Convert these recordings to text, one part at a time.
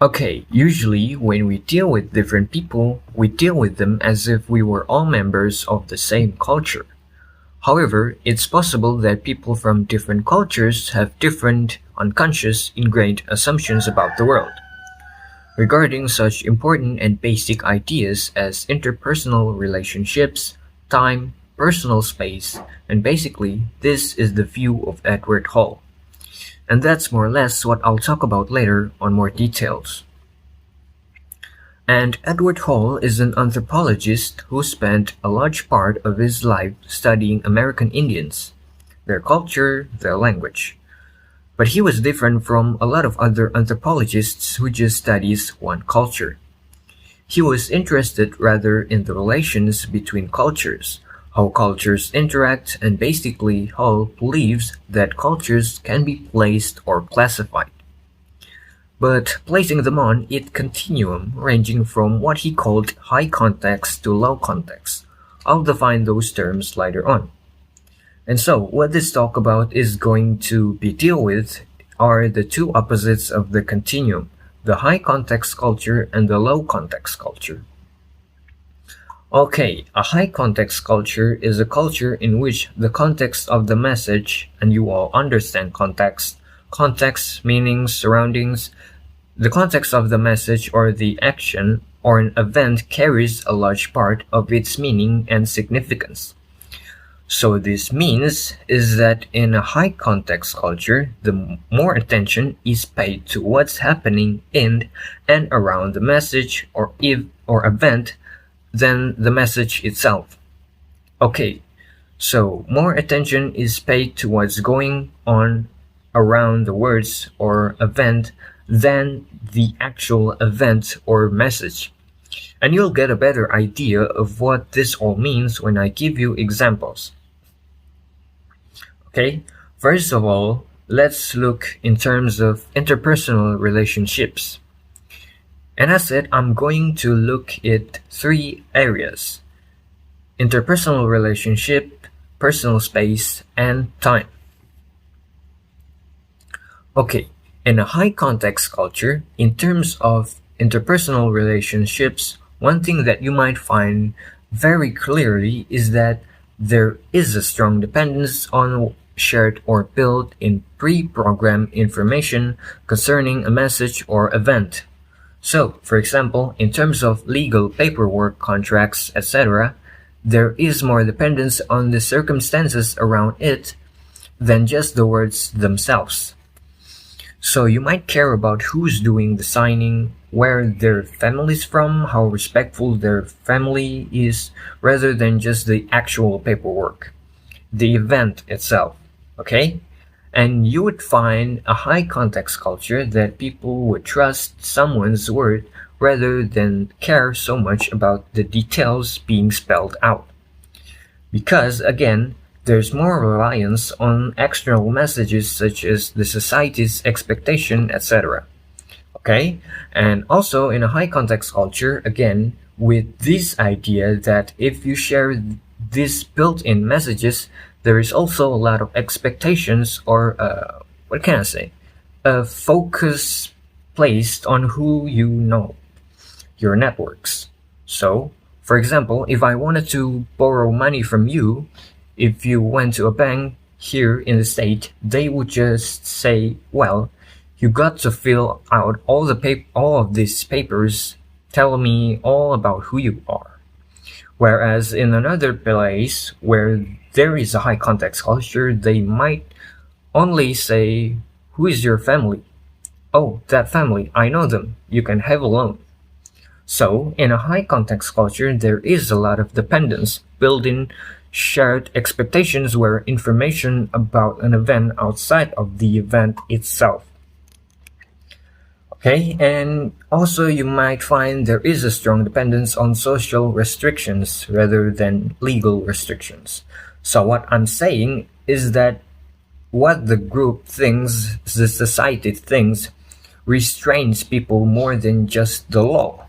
Okay, usually when we deal with different people, we deal with them as if we were all members of the same culture. However, it's possible that people from different cultures have different unconscious ingrained assumptions about the world. Regarding such important and basic ideas as interpersonal relationships, time, personal space, and basically, this is the view of Edward Hall. And that's more or less what I'll talk about later on more details. And Edward Hall is an anthropologist who spent a large part of his life studying American Indians, their culture, their language. But he was different from a lot of other anthropologists who just studies one culture. He was interested rather in the relations between cultures, how cultures interact, and basically Hall believes that cultures can be placed or classified. But placing them on it continuum ranging from what he called high context to low context. I'll define those terms later on. And so, what this talk about is going to be deal with are the two opposites of the continuum, the high context culture and the low context culture. Okay, a high context culture is a culture in which the context of the message, and you all understand context, meanings, surroundings, the context of the message or the action or an event carries a large part of its meaning and significance. So this means is that in a high context culture, the more attention is paid to what's happening in and around the message or event than the message itself. Okay, so more attention is paid to what's going on around the words or event than the actual event or message. And you'll get a better idea of what this all means when I give you examples. Okay, first of all, let's look in terms of interpersonal relationships. And as said, I'm going to look at three areas: interpersonal relationship, personal space, and time. Okay, in a high context culture, in terms of interpersonal relationships, one thing that you might find very clearly is that there is a strong dependence on shared or built-in pre-programmed information concerning a message or event. So, for example, in terms of legal paperwork, contracts, etc., there is more dependence on the circumstances around it than just the words themselves. So you might care about who's doing the signing, where their family's from, how respectful their family is, rather than just the actual paperwork, the event itself, okay? And you would find a high context culture that people would trust someone's word rather than care so much about the details being spelled out. Because, again, there's more reliance on external messages such as the society's expectation, etc. Okay? And also in a high context culture, again, with this idea that if you share these built-in messages, there is also a lot of expectations or, what can I say, a focus placed on who you know, your networks. So, for example, if I wanted to borrow money from you, if you went to a bank here in the state, they would just say, well, you got to fill out all of these papers, tell me all about who you are. Whereas in another place where there is a high context culture, they might only say, who is your family? Oh, that family, I know them, you can have a loan. So, in a high context culture, there is a lot of dependence, built-in shared expectations where information about an event outside of the event itself. Okay, and also you might find there is a strong dependence on social restrictions rather than legal restrictions. So what I'm saying is that what the group thinks, the society thinks, restrains people more than just the law.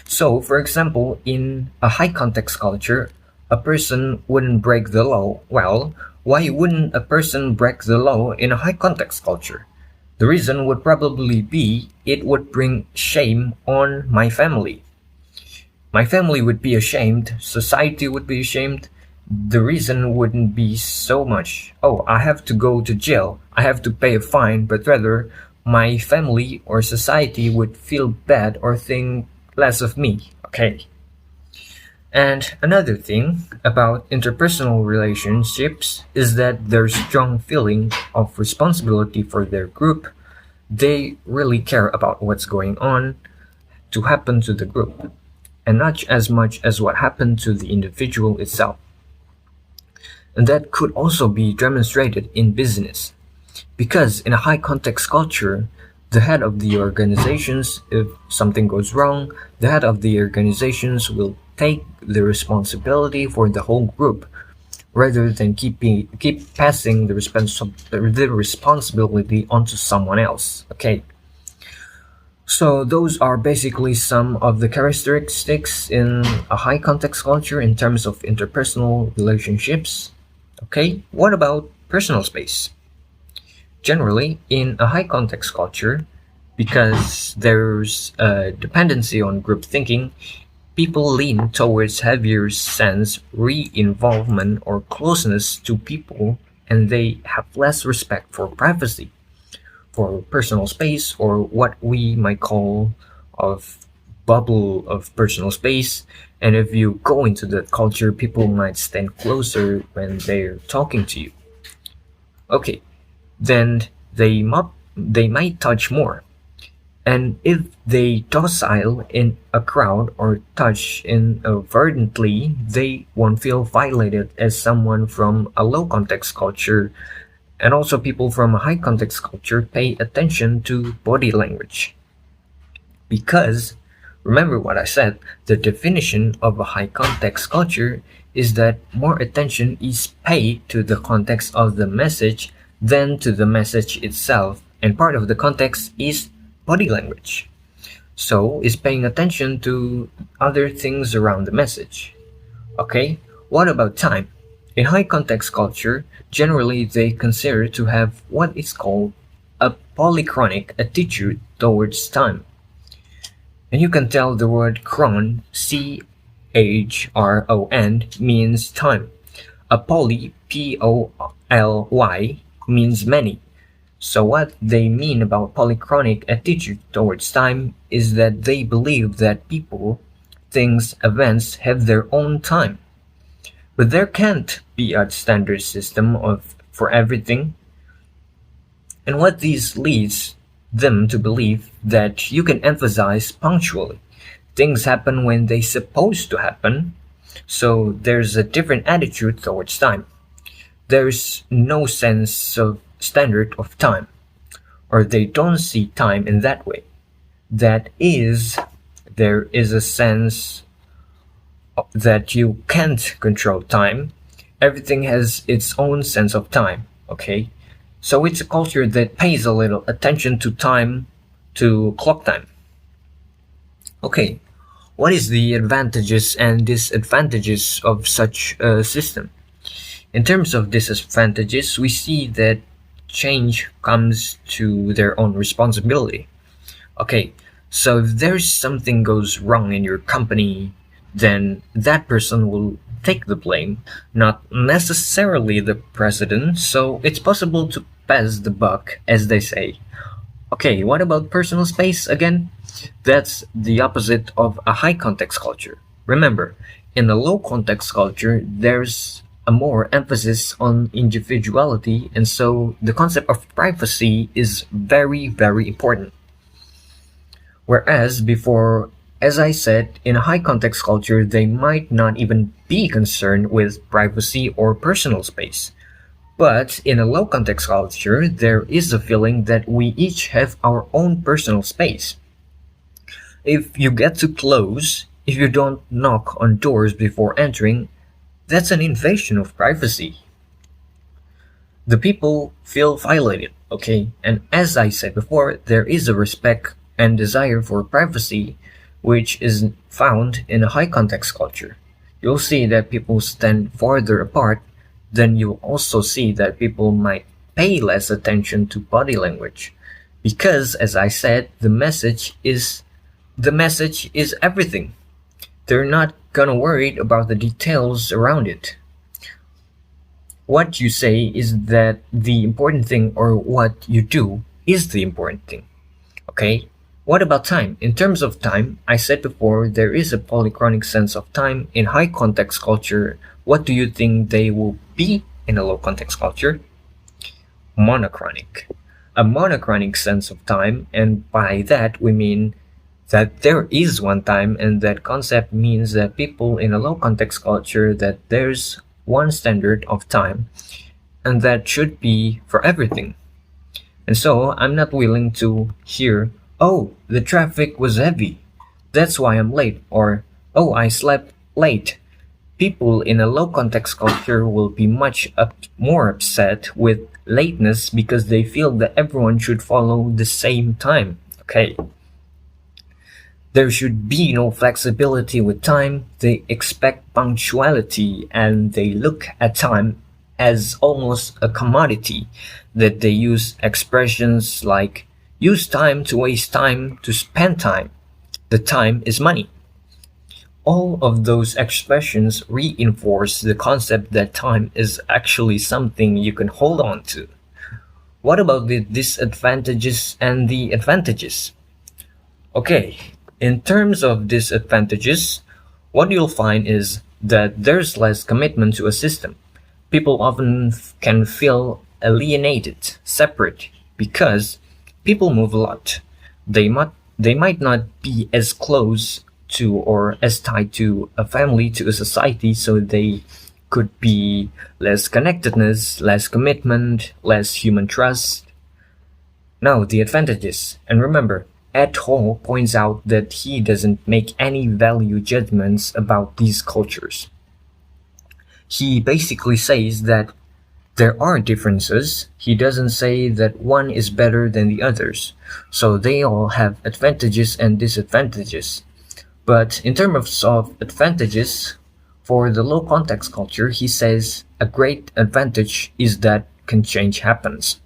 So, for example, in a high context culture, a person wouldn't break the law. Well, why wouldn't a person break the law in a high context culture? The reason would probably be it would bring shame on my family. My family would be ashamed, society would be ashamed. The reason wouldn't be so much, oh, I have to go to jail, I have to pay a fine, but rather my family or society would feel bad or think less of me. Okay. And another thing about interpersonal relationships is that there's strong feeling of responsibility for their group. They really care about what's going on to happen to the group, and not as much as what happened to the individual itself. And that could also be demonstrated in business. Because in a high context culture, the head of the organizations, if something goes wrong, the head of the organizations will take the responsibility for the whole group rather than keep passing the responsibility onto someone else. Okay. So those are basically some of the characteristics in a high context culture in terms of interpersonal relationships. Okay, what about personal space? Generally, in a high context culture, because there's a dependency on group thinking, people lean towards heavier sense re-involvement or closeness to people, and they have less respect for privacy, for personal space, or what we might call of bubble of personal space. And if you go into that culture, people might stand closer when they're talking to you. Okay, then they might touch more. And if they docile in a crowd or touch inadvertently, they won't feel violated as someone from a low context culture. And also people from a high context culture pay attention to body language. Because, remember what I said, the definition of a high context culture is that more attention is paid to the context of the message than to the message itself, and part of the context is body language. So, is paying attention to other things around the message. Okay, what about time? In high context culture, generally they consider to have what is called a polychronic attitude towards time. And you can tell the word chron, chron, means time. A poly, poly, means many. So what they mean about polychronic attitude towards time is that they believe that people, things, events have their own time. But there can't be a standard system for everything. And what this leads them to believe that you can emphasize punctually. Things happen when they're supposed to happen, so there's a different attitude towards time. There's no sense of standard of time, or they don't see time in that way. That is, there is a sense that you can't control time. Everything has its own sense of time, okay? So it's a culture that pays a little attention to time, to clock time. Okay, what is the advantages and disadvantages of such a system? In terms of disadvantages, we see that change comes to their own responsibility. Okay, so if there's something goes wrong in your company, then that person will take the blame, not necessarily the president, so it's possible to pass the buck, as they say. Okay, what about personal space again? That's the opposite of a high context culture. Remember, in a low context culture, there's a more emphasis on individuality, and so the concept of privacy is very, very important. Whereas before, as I said, in a high context culture, they might not even be concerned with privacy or personal space. But in a low context culture, there is a feeling that we each have our own personal space. If you get too close, if you don't knock on doors before entering, that's an invasion of privacy. The people feel violated, okay? And as I said before, there is a respect and desire for privacy which is found in a high context culture. You'll see that people stand farther apart, then you'll also see that people might pay less attention to body language. Because, as I said, the message is everything. They're not gonna worry about the details around it. What you say is that the important thing, or what you do is the important thing. Okay? What about time? In terms of time, I said before there is a polychronic sense of time in high context culture. What do you think they will be in a low context culture? Monochronic. A monochronic sense of time, and by that we mean that there is one time, and that concept means that people in a low context culture that there's one standard of time, and that should be for everything. And so I'm not willing to hear, oh, the traffic was heavy, that's why I'm late, or oh, I slept late. People in a low context culture will be more upset with lateness because they feel that everyone should follow the same time. Okay. There should be no flexibility with time. They expect punctuality, and they look at time as almost a commodity, that they use expressions like use time to waste time to spend time. The time is money. All of those expressions reinforce the concept that time is actually something you can hold on to. What about the disadvantages and the advantages? Okay, in terms of disadvantages, what you'll find is that there's less commitment to a system. People often can feel alienated, separate, because people move a lot. They might not be as close to or as tied to a family, to a society, so they could be less connectedness, less commitment, less human trust. Now, the advantages. And remember, Ed Hall points out that he doesn't make any value judgments about these cultures. He basically says that there are differences. He doesn't say that one is better than the others. So they all have advantages and disadvantages. But in terms of advantages, for the low context culture, he says a great advantage is that can change happens.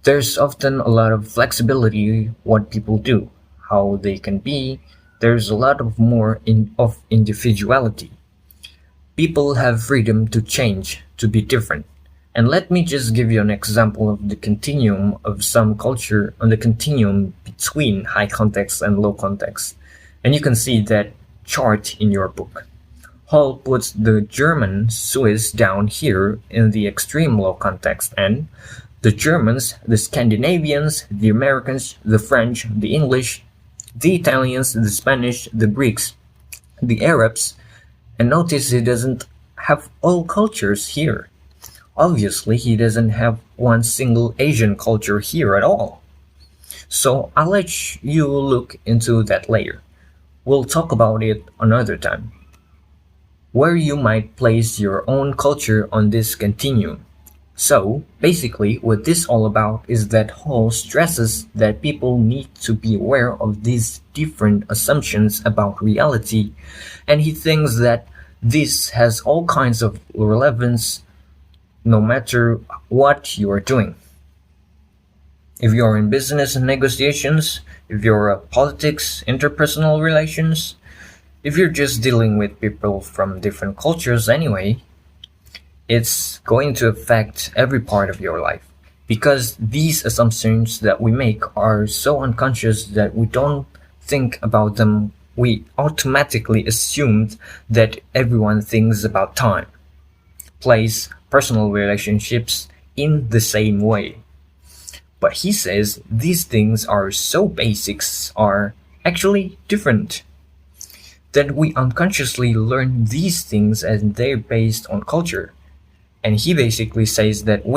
There's often a lot of flexibility what people do, how they can be. There's a lot of more of individuality. People have freedom to change, to be different. And let me just give you an example of the continuum of some culture, on the continuum between high context and low context. And you can see that chart in your book. Hall puts the German Swiss down here in the extreme low context, and the Germans, the Scandinavians, the Americans, the French, the English, the Italians, the Spanish, the Greeks, the Arabs, and notice he doesn't have all cultures here. Obviously, he doesn't have one single Asian culture here at all. So I'll let you look into that later. We'll talk about it another time. Where you might place your own culture on this continuum. So, basically, what this all about is that Hall stresses that people need to be aware of these different assumptions about reality, and he thinks that this has all kinds of relevance no matter what you are doing. If you're in business and negotiations, if you're politics, interpersonal relations, if you're just dealing with people from different cultures anyway, it's going to affect every part of your life. Because these assumptions that we make are so unconscious that we don't think about them. We automatically assumed that everyone thinks about time, place, personal relationships in the same way. But he says these things are so basics are actually different. That we unconsciously learn these things and they're based on culture. And he basically says that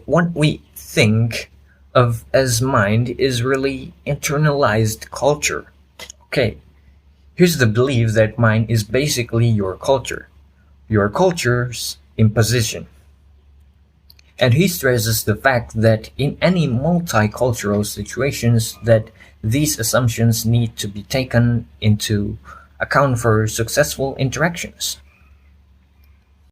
what we think of as mind is really internalized culture. Okay, here's the belief that mind is basically your culture's imposition. And he stresses the fact that in any multicultural situations that these assumptions need to be taken into account for successful interactions.